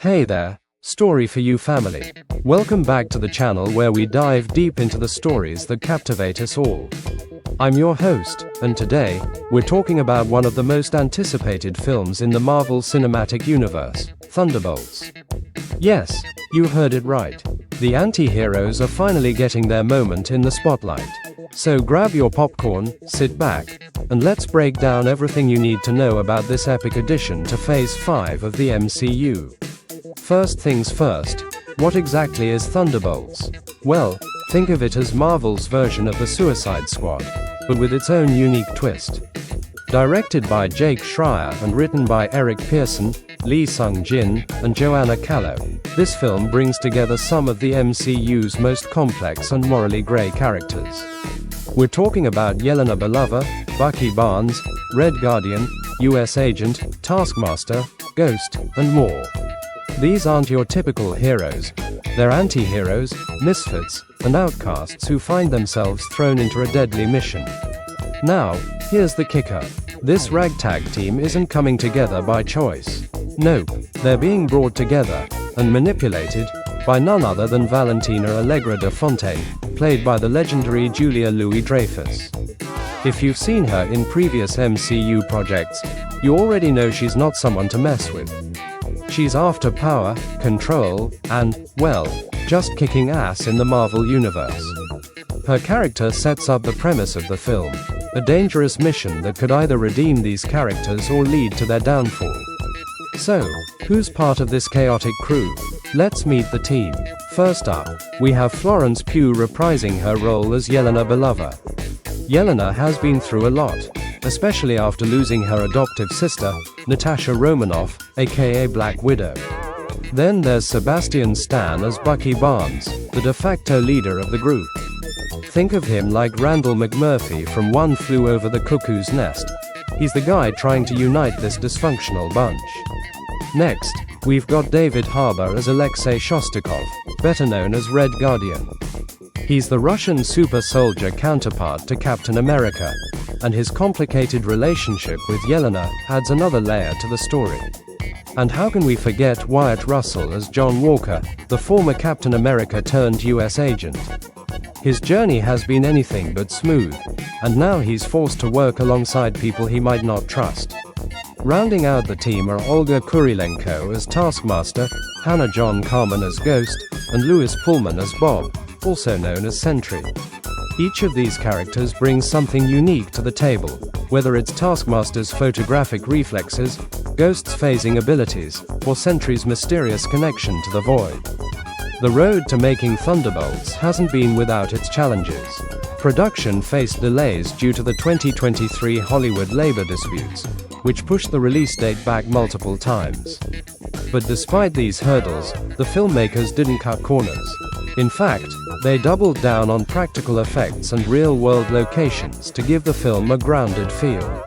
Hey there, Story for You family. Welcome back to the channel where we dive deep into the stories that captivate us all. I'm your host, and today, we're talking about one of the most anticipated films in the Marvel Cinematic Universe, Thunderbolts. Yes, you heard it right. The Antiheroes are finally getting their moment in the spotlight. So grab your popcorn, sit back, and let's break down everything you need to know about this epic addition to Phase 5 of the MCU. First things first, what exactly is Thunderbolts? Well, think of it as Marvel's version of the Suicide Squad, but with its own unique twist. Directed by Jake Schreier and written by Eric Pearson, Lee Sung-jin, and Joanna Callow, this film brings together some of the MCU's most complex and morally grey characters. We're talking about Yelena Belova, Bucky Barnes, Red Guardian, US Agent, Taskmaster, Ghost, and more. These aren't your typical heroes. They're anti-heroes, misfits, and outcasts who find themselves thrown into a deadly mission. Now, here's the kicker. This ragtag team isn't coming together by choice. Nope, they're being brought together, and manipulated, by none other than Valentina Allegra de Fontaine, played by the legendary Julia Louis-Dreyfus. If you've seen her in previous MCU projects, you already know she's not someone to mess with. She's after power, control, and, well, just kicking ass in the Marvel Universe. Her character sets up the premise of the film, a dangerous mission that could either redeem these characters or lead to their downfall. So, who's part of this chaotic crew? Let's meet the team. First up, we have Florence Pugh reprising her role as Yelena Belova. Yelena has been through a lot, especially after losing her adoptive sister, Natasha Romanoff, aka Black Widow. Then there's Sebastian Stan as Bucky Barnes, the de facto leader of the group. Think of him like Randall McMurphy from One Flew Over the Cuckoo's Nest. He's the guy trying to unite this dysfunctional bunch. Next, we've got David Harbour as Alexei Shostakov, better known as Red Guardian. He's the Russian super soldier counterpart to Captain America, and his complicated relationship with Yelena adds another layer to the story. And how can we forget Wyatt Russell as John Walker, the former Captain America turned US agent? His journey has been anything but smooth, and now he's forced to work alongside people he might not trust. Rounding out the team are Olga Kurilenko as Taskmaster, Hannah John Carmen as Ghost, and Louis Pullman as Bob, also known as Sentry. Each of these characters brings something unique to the table, whether it's Taskmaster's photographic reflexes, Ghost's phasing abilities, or Sentry's mysterious connection to the void. The road to making Thunderbolts hasn't been without its challenges. Production faced delays due to the 2023 Hollywood labor disputes, which pushed the release date back multiple times. But despite these hurdles, the filmmakers didn't cut corners. In fact, they doubled down on practical effects and real-world locations to give the film a grounded feel.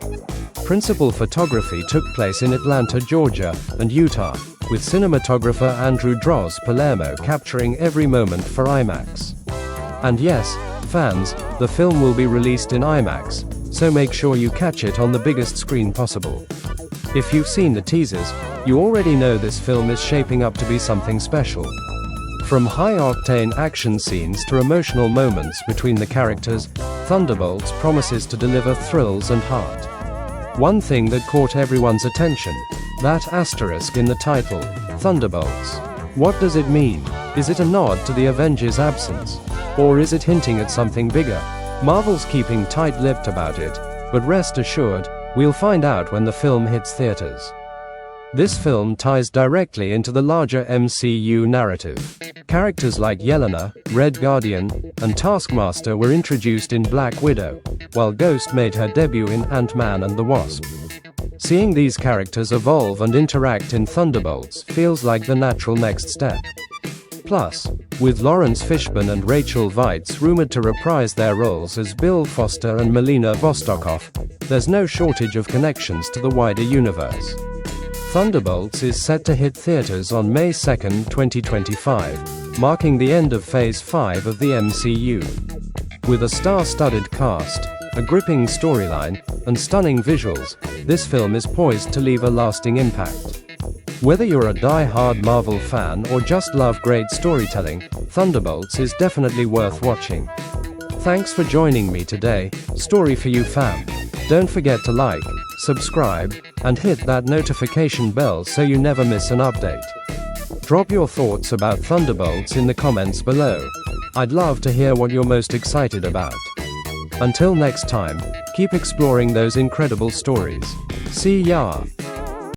Principal photography took place in Atlanta, Georgia, and Utah, with cinematographer Andrew Droz Palermo capturing every moment for IMAX. And yes, fans, the film will be released in IMAX, so make sure you catch it on the biggest screen possible. If you've seen the teasers, you already know this film is shaping up to be something special. From high-octane action scenes to emotional moments between the characters, Thunderbolts promises to deliver thrills and heart. One thing that caught everyone's attention, that asterisk in the title, Thunderbolts. What does it mean? Is it a nod to the Avengers' absence? Or is it hinting at something bigger? Marvel's keeping tight-lipped about it, but rest assured, we'll find out when the film hits theaters. This film ties directly into the larger MCU narrative. Characters like Yelena, Red Guardian, and Taskmaster were introduced in Black Widow, while Ghost made her debut in Ant-Man and the Wasp. Seeing these characters evolve and interact in Thunderbolts feels like the natural next step. Plus, with Lawrence Fishburne and Rachel Weisz rumored to reprise their roles as Bill Foster and Melina Vostokov, there's no shortage of connections to the wider universe. Thunderbolts is set to hit theaters on May 2, 2025, marking the end of Phase 5 of the MCU. With a star-studded cast, a gripping storyline, and stunning visuals, this film is poised to leave a lasting impact. Whether you're a die-hard Marvel fan or just love great storytelling, Thunderbolts is definitely worth watching. Thanks for joining me today, Story for You fam. Don't forget to like, subscribe, and hit that notification bell so you never miss an update. Drop your thoughts about Thunderbolts in the comments below. I'd love to hear what you're most excited about. Until next time, keep exploring those incredible stories. See ya!